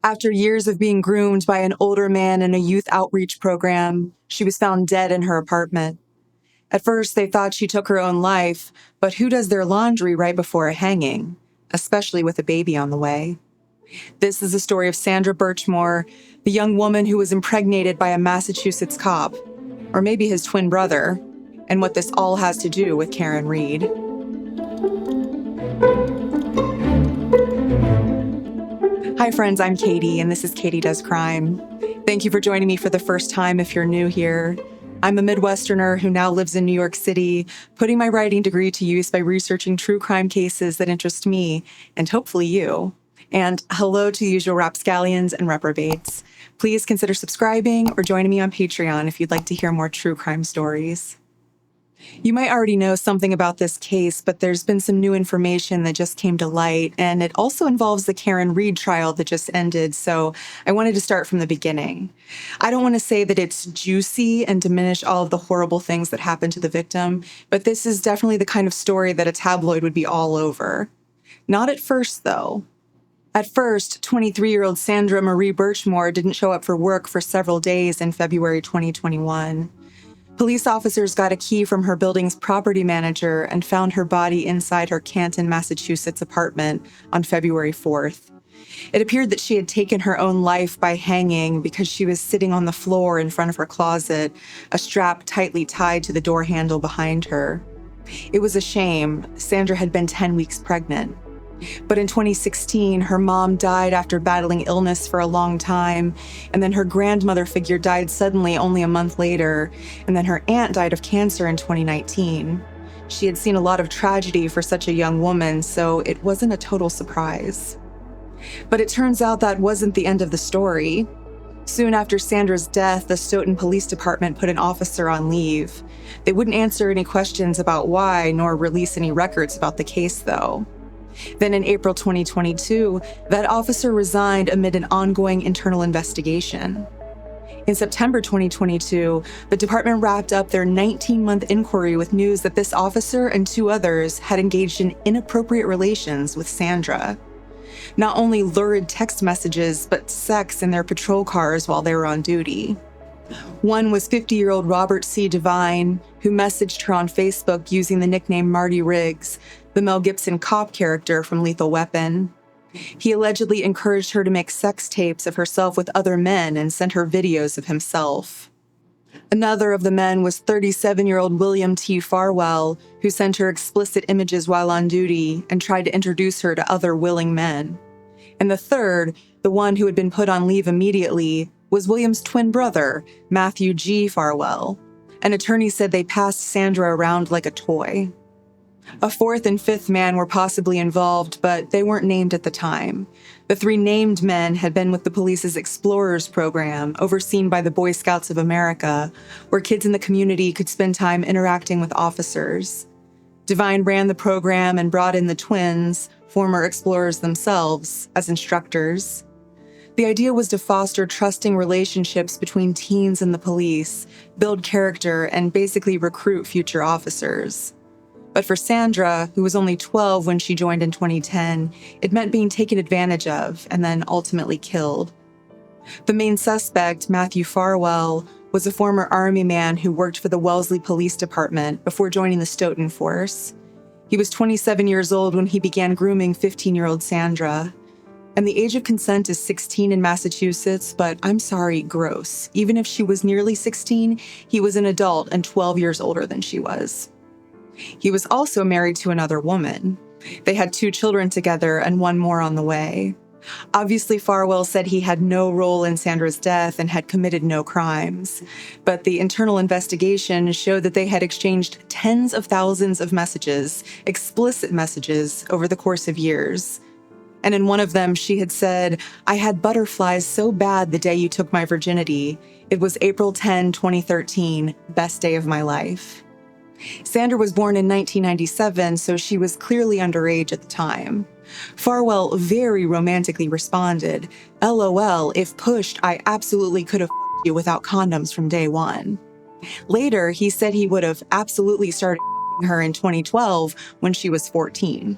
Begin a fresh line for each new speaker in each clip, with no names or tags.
After years of being groomed by an older man in a youth outreach program, she was found dead in her apartment. At first, they thought she took her own life, but who does their laundry right before a hanging, especially with a baby on the way? This is the story of Sandra Birchmore, the young woman who was impregnated by a Massachusetts cop, or maybe his twin brother, and what this all has to do with Karen Reed. Hi friends, I'm Katie, and this is Katie Does Crime. Thank you for joining me for the first time if you're new here. I'm a Midwesterner who now lives in New York City, putting my writing degree to use by researching true crime cases that interest me, and hopefully you. And hello to the usual rapscallions and reprobates. Please consider subscribing or joining me on Patreon if you'd like to hear more true crime stories. You might already know something about this case, but there's been some new information that just came to light, and it also involves the Karen Reed trial that just ended, so I wanted to start from the beginning. I don't want to say that it's juicy and diminish all of the horrible things that happened to the victim, but this is definitely the kind of story that a tabloid would be all over. Not at first, though. At first, 23-year-old Sandra Marie Birchmore didn't show up for work for several days in February 2021. Police officers got a key from her building's property manager and found her body inside her Canton, Massachusetts apartment on February 4th. It appeared that she had taken her own life by hanging because she was sitting on the floor in front of her closet, a strap tightly tied to the door handle behind her. It was a shame. Sandra had been 10 weeks pregnant. But in 2016, her mom died after battling illness for a long time, and then her grandmother figure died suddenly only a month later, and then her aunt died of cancer in 2019. She had seen a lot of tragedy for such a young woman, so it wasn't a total surprise. But it turns out that wasn't the end of the story. Soon after Sandra's death, the Stoughton Police Department put an officer on leave. They wouldn't answer any questions about why, nor release any records about the case, though. Then in April 2022, that officer resigned amid an ongoing internal investigation. In September 2022, the department wrapped up their 19-month inquiry with news that this officer and two others had engaged in inappropriate relations with Sandra. Not only lurid text messages, but sex in their patrol cars while they were on duty. One was 50-year-old Robert C. Devine, who messaged her on Facebook using the nickname Marty Riggs, the Mel Gibson cop character from Lethal Weapon. He allegedly encouraged her to make sex tapes of herself with other men and sent her videos of himself. Another of the men was 37-year-old William T. Farwell, who sent her explicit images while on duty and tried to introduce her to other willing men. And the third, the one who had been put on leave immediately, was William's twin brother, Matthew G. Farwell. An attorney said they passed Sandra around like a toy. A fourth and fifth man were possibly involved, but they weren't named at the time. The three named men had been with the police's Explorers program, overseen by the Boy Scouts of America, where kids in the community could spend time interacting with officers. Devine ran the program and brought in the twins, former explorers themselves, as instructors. The idea was to foster trusting relationships between teens and the police, build character, and basically recruit future officers. But for Sandra, who was only 12 when she joined in 2010, it meant being taken advantage of and then ultimately killed. The main suspect, Matthew Farwell, was a former Army man who worked for the Wellesley Police Department before joining the Stoughton force. He was 27 years old when he began grooming 15-year-old Sandra. And the age of consent is 16 in Massachusetts, but I'm sorry, gross. Even if she was nearly 16, he was an adult and 12 years older than she was. He was also married to another woman. They had 2 children together and one more on the way. Obviously, Farwell said he had no role in Sandra's death and had committed no crimes. But the internal investigation showed that they had exchanged tens of thousands of messages, explicit messages, over the course of years. And in one of them, she had said, "I had butterflies so bad the day you took my virginity. It was April 10, 2013, best day of my life." Sandra was born in 1997, so she was clearly underage at the time. Farwell very romantically responded, "LOL, if pushed, I absolutely could have f***ed you without condoms from day one." Later, he said he would have absolutely started f***ing her in 2012 when she was 14.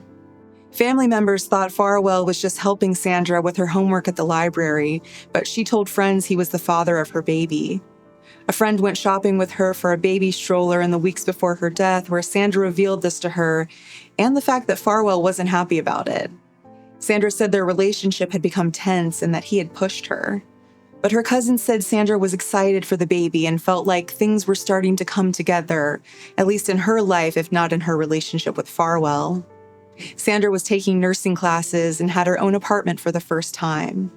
Family members thought Farwell was just helping Sandra with her homework at the library, but she told friends he was the father of her baby. A friend went shopping with her for a baby stroller in the weeks before her death, where Sandra revealed this to her, and the fact that Farwell wasn't happy about it. Sandra said their relationship had become tense and that he had pushed her. But her cousin said Sandra was excited for the baby and felt like things were starting to come together, at least in her life, if not in her relationship with Farwell. Sandra was taking nursing classes and had her own apartment for the first time.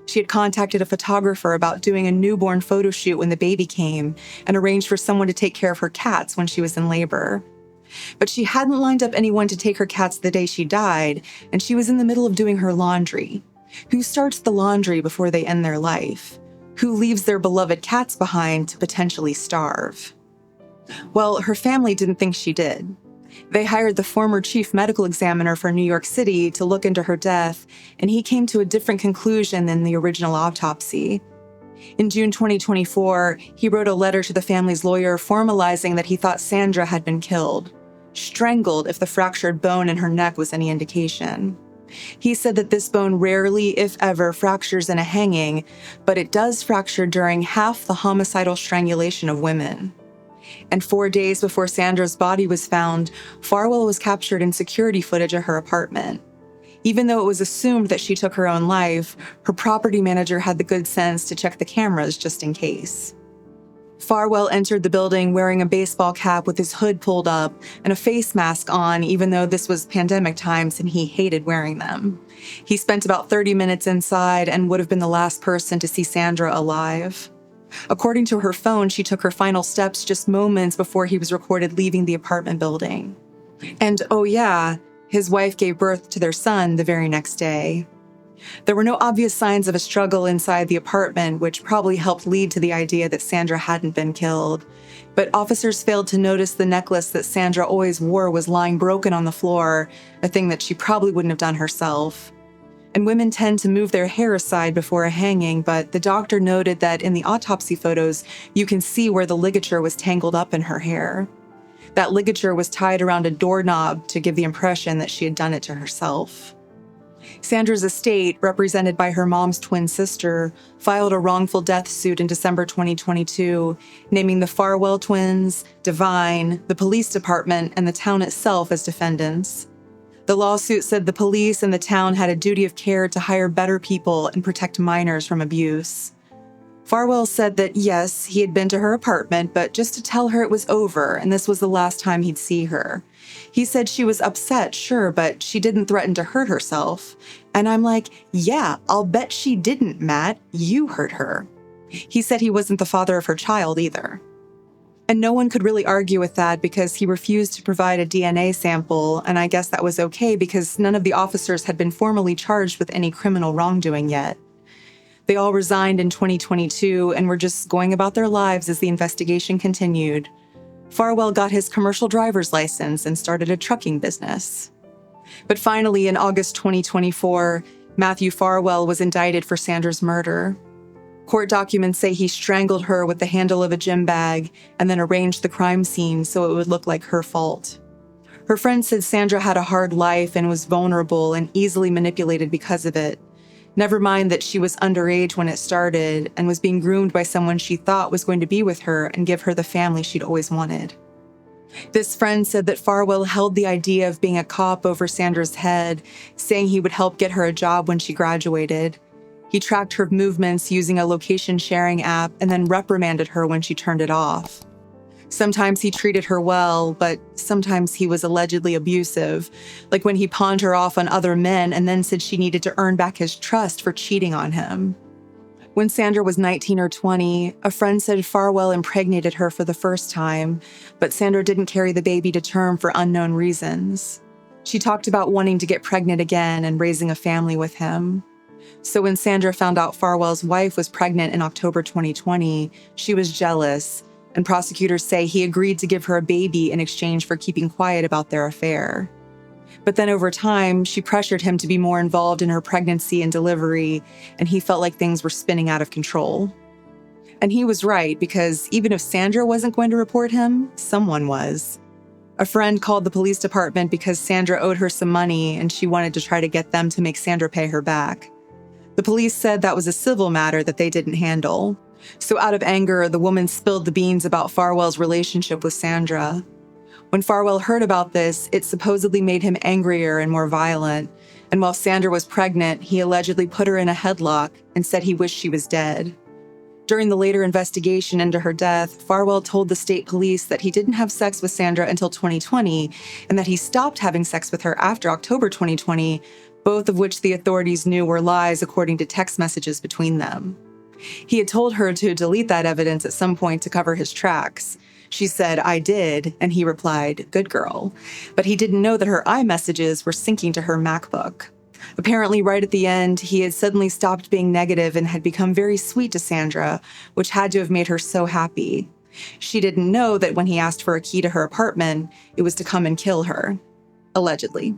She had contacted a photographer about doing a newborn photo shoot when the baby came and arranged for someone to take care of her cats when she was in labor. But she hadn't lined up anyone to take her cats the day she died, and she was in the middle of doing her laundry. Who starts the laundry before they end their life? Who leaves their beloved cats behind to potentially starve? Well, her family didn't think she did. They hired the former chief medical examiner for New York City to look into her death, and he came to a different conclusion than the original autopsy. In June 2024, he wrote a letter to the family's lawyer formalizing that he thought Sandra had been killed, strangled if the fractured bone in her neck was any indication. He said that this bone rarely, if ever, fractures in a hanging, but it does fracture during half the homicidal strangulation of women. And 4 days before Sandra's body was found, Farwell was captured in security footage of her apartment. Even though it was assumed that she took her own life, her property manager had the good sense to check the cameras just in case. Farwell entered the building wearing a baseball cap with his hood pulled up and a face mask on, even though this was pandemic times and he hated wearing them. He spent about 30 minutes inside and would have been the last person to see Sandra alive. According to her phone, she took her final steps just moments before he was recorded leaving the apartment building. And oh yeah, his wife gave birth to their son the very next day. There were no obvious signs of a struggle inside the apartment, which probably helped lead to the idea that Sandra hadn't been killed. But officers failed to notice the necklace that Sandra always wore was lying broken on the floor, a thing that she probably wouldn't have done herself. And women tend to move their hair aside before a hanging, but the doctor noted that in the autopsy photos, you can see where the ligature was tangled up in her hair. That ligature was tied around a doorknob to give the impression that she had done it to herself. Sandra's estate, represented by her mom's twin sister, filed a wrongful death suit in December 2022, naming the Farwell twins, Divine, the police department, and the town itself as defendants. The lawsuit said the police and the town had a duty of care to hire better people and protect minors from abuse. Farwell said that yes, he had been to her apartment, but just to tell her it was over and this was the last time he'd see her. He said she was upset, sure, but she didn't threaten to hurt herself. And I'm like, yeah, I'll bet she didn't, Matt. You hurt her. He said he wasn't the father of her child either. And no one could really argue with that because he refused to provide a DNA sample, and I guess that was okay because none of the officers had been formally charged with any criminal wrongdoing yet. They all resigned in 2022 and were just going about their lives as the investigation continued. Farwell got his commercial driver's license and started a trucking business. But finally, in August 2024, Matthew Farwell was indicted for Sandra's murder. Court documents say he strangled her with the handle of a gym bag and then arranged the crime scene so it would look like her fault. Her friend said Sandra had a hard life and was vulnerable and easily manipulated because of it. Never mind that she was underage when it started and was being groomed by someone she thought was going to be with her and give her the family she'd always wanted. This friend said that Farwell held the idea of being a cop over Sandra's head, saying he would help get her a job when she graduated. He tracked her movements using a location-sharing app and then reprimanded her when she turned it off. Sometimes he treated her well, but sometimes he was allegedly abusive, like when he pawned her off on other men and then said she needed to earn back his trust for cheating on him. When Sandra was 19 or 20, a friend said Farwell impregnated her for the first time, but Sandra didn't carry the baby to term for unknown reasons. She talked about wanting to get pregnant again and raising a family with him. So when Sandra found out Farwell's wife was pregnant in October 2020, she was jealous, and prosecutors say he agreed to give her a baby in exchange for keeping quiet about their affair. But then over time, she pressured him to be more involved in her pregnancy and delivery, and he felt like things were spinning out of control. And he was right, because even if Sandra wasn't going to report him, someone was. A friend called the police department because Sandra owed her some money and she wanted to try to get them to make Sandra pay her back. The police said that was a civil matter that they didn't handle. So out of anger, the woman spilled the beans about Farwell's relationship with Sandra. When Farwell heard about this, it supposedly made him angrier and more violent. And while Sandra was pregnant, he allegedly put her in a headlock and said he wished she was dead. During the later investigation into her death, Farwell told the state police that he didn't have sex with Sandra until 2020 and that he stopped having sex with her after October 2020, both of which the authorities knew were lies according to text messages between them. He had told her to delete that evidence at some point to cover his tracks. She said, "I did," and he replied, "Good girl." But he didn't know that her iMessages were syncing to her MacBook. Apparently, right at the end, he had suddenly stopped being negative and had become very sweet to Sandra, which had to have made her so happy. She didn't know that when he asked for a key to her apartment, it was to come and kill her. Allegedly.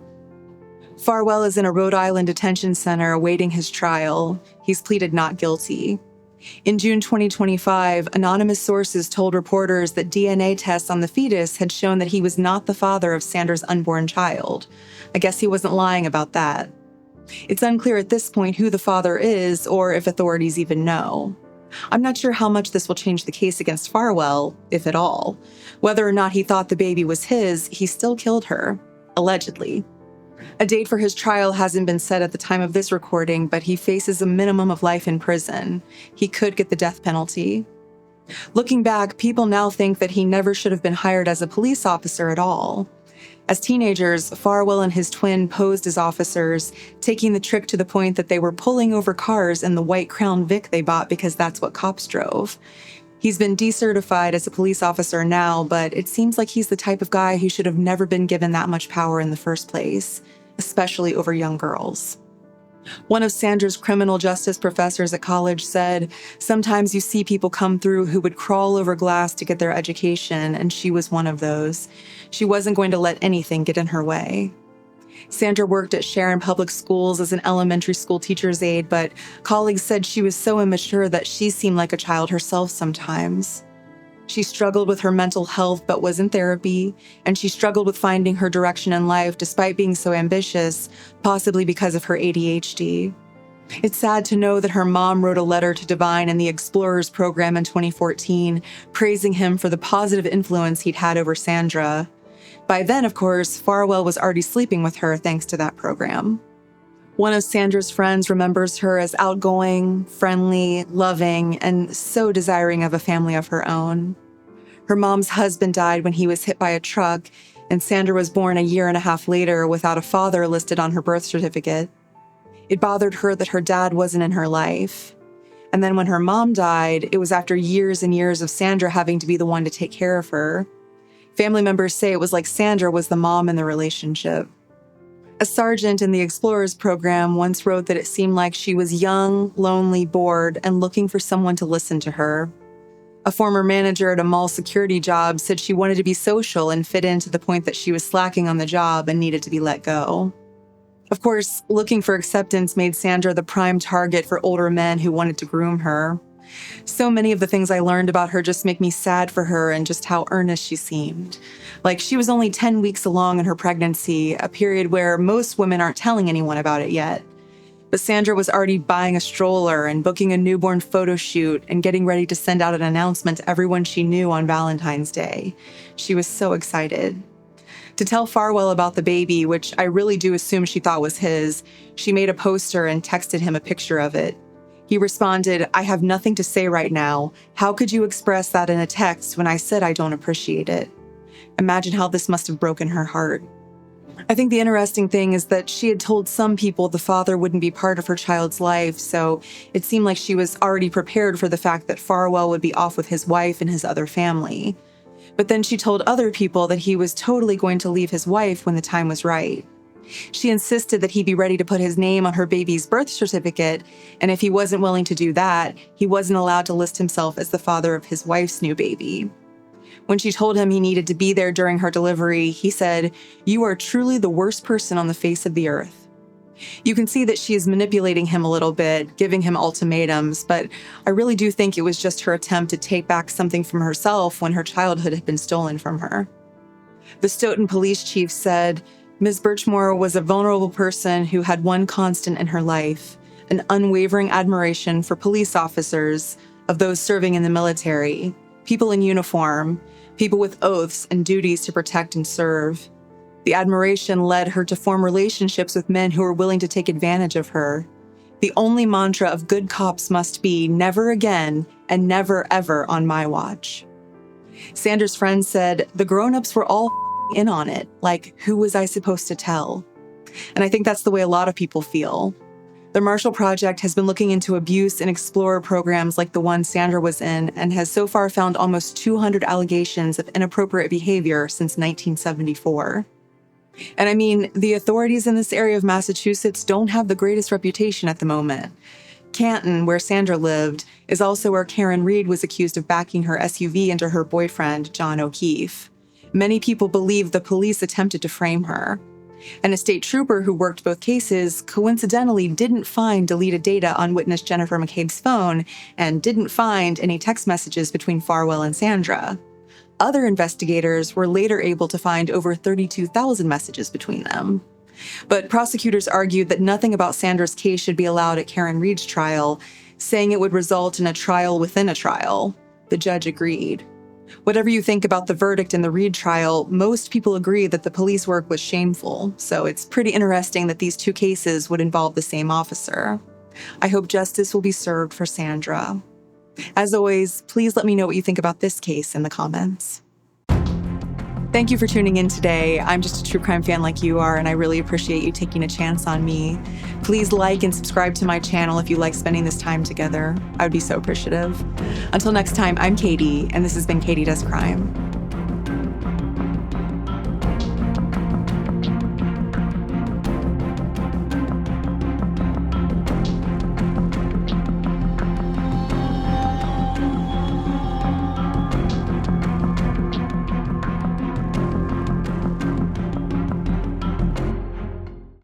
Farwell is in a Rhode Island detention center awaiting his trial. He's pleaded not guilty. In June 2025, anonymous sources told reporters that DNA tests on the fetus had shown that he was not the father of Sandra's unborn child. I guess he wasn't lying about that. It's unclear at this point who the father is or if authorities even know. I'm not sure how much this will change the case against Farwell, if at all. Whether or not he thought the baby was his, he still killed her, allegedly. A date for his trial hasn't been set at the time of this recording, but he faces a minimum of life in prison. He could get the death penalty. Looking back, people now think that he never should have been hired as a police officer at all. As teenagers, Farwell and his twin posed as officers, taking the trick to the point that they were pulling over cars in the white Crown Vic they bought because that's what cops drove. He's been decertified as a police officer now, but it seems like he's the type of guy who should have never been given that much power in the first place, especially over young girls. One of Sandra's criminal justice professors at college said, "Sometimes you see people come through who would crawl over glass to get their education, and she was one of those. She wasn't going to let anything get in her way." Sandra worked at Sharon Public Schools as an elementary school teacher's aide, but colleagues said she was so immature that she seemed like a child herself sometimes. She struggled with her mental health but was in therapy, and she struggled with finding her direction in life despite being so ambitious, possibly because of her ADHD. It's sad to know that her mom wrote a letter to Divine in the Explorers program in 2014, praising him for the positive influence he'd had over Sandra. By then, of course, Farwell was already sleeping with her thanks to that program. One of Sandra's friends remembers her as outgoing, friendly, loving, and so desiring of a family of her own. Her mom's husband died when he was hit by a truck, and Sandra was born a year and a half later without a father listed on her birth certificate. It bothered her that her dad wasn't in her life. And then when her mom died, it was after years and years of Sandra having to be the one to take care of her. Family members say it was like Sandra was the mom in the relationship. A sergeant in the Explorers program once wrote that it seemed like she was young, lonely, bored, and looking for someone to listen to her. A former manager at a mall security job said she wanted to be social and fit in to the point that she was slacking on the job and needed to be let go. Of course, looking for acceptance made Sandra the prime target for older men who wanted to groom her. So many of the things I learned about her just make me sad for her and just how earnest she seemed. Like, she was only 10 weeks along in her pregnancy, a period where most women aren't telling anyone about it yet. But Sandra was already buying a stroller and booking a newborn photo shoot and getting ready to send out an announcement to everyone she knew on Valentine's Day. She was so excited. To tell Farwell about the baby, which I really do assume she thought was his, she made a poster and texted him a picture of it. He responded, "I have nothing to say right now. How could you express that in a text when I said I don't appreciate it?" Imagine how this must have broken her heart. I think the interesting thing is that she had told some people the father wouldn't be part of her child's life, so it seemed like she was already prepared for the fact that Farwell would be off with his wife and his other family. But then she told other people that he was totally going to leave his wife when the time was right. She insisted that he be ready to put his name on her baby's birth certificate, and if he wasn't willing to do that, he wasn't allowed to list himself as the father of his wife's new baby. When she told him he needed to be there during her delivery, he said, "You are truly the worst person on the face of the earth." You can see that she is manipulating him a little bit, giving him ultimatums, but I really do think it was just her attempt to take back something from herself when her childhood had been stolen from her. The Stoughton police chief said, Ms. Birchmore was a vulnerable person who had one constant in her life, an unwavering admiration for police officers, of those serving in the military, people in uniform, people with oaths and duties to protect and serve. The admiration led her to form relationships with men who were willing to take advantage of her. The only mantra of good cops must be never again and never ever on my watch. Sandra's friends said the grown-ups were all in on it, like, who was I supposed to tell? And I think that's the way a lot of people feel. The Marshall Project has been looking into abuse and explorer programs like the one Sandra was in and has so far found almost 200 allegations of inappropriate behavior since 1974. And I mean, the authorities in this area of Massachusetts don't have the greatest reputation at the moment. Canton, where Sandra lived, is also where Karen Reed was accused of backing her SUV into her boyfriend, John O'Keefe. Many people believe the police attempted to frame her. And a state trooper who worked both cases coincidentally didn't find deleted data on witness Jennifer McCabe's phone and didn't find any text messages between Farwell and Sandra. Other investigators were later able to find over 32,000 messages between them. But prosecutors argued that nothing about Sandra's case should be allowed at Karen Reed's trial, saying it would result in a trial within a trial. The judge agreed. Whatever you think about the verdict in the Reed trial, most people agree that the police work was shameful, so it's pretty interesting that these two cases would involve the same officer. I hope justice will be served for Sandra. As always, please let me know what you think about this case in the comments. Thank you for tuning in today. I'm just a true crime fan like you are, and I really appreciate you taking a chance on me. Please like and subscribe to my channel if you like spending this time together. I would be so appreciative. Until next time, I'm Katie, and this has been Katie Does Crime.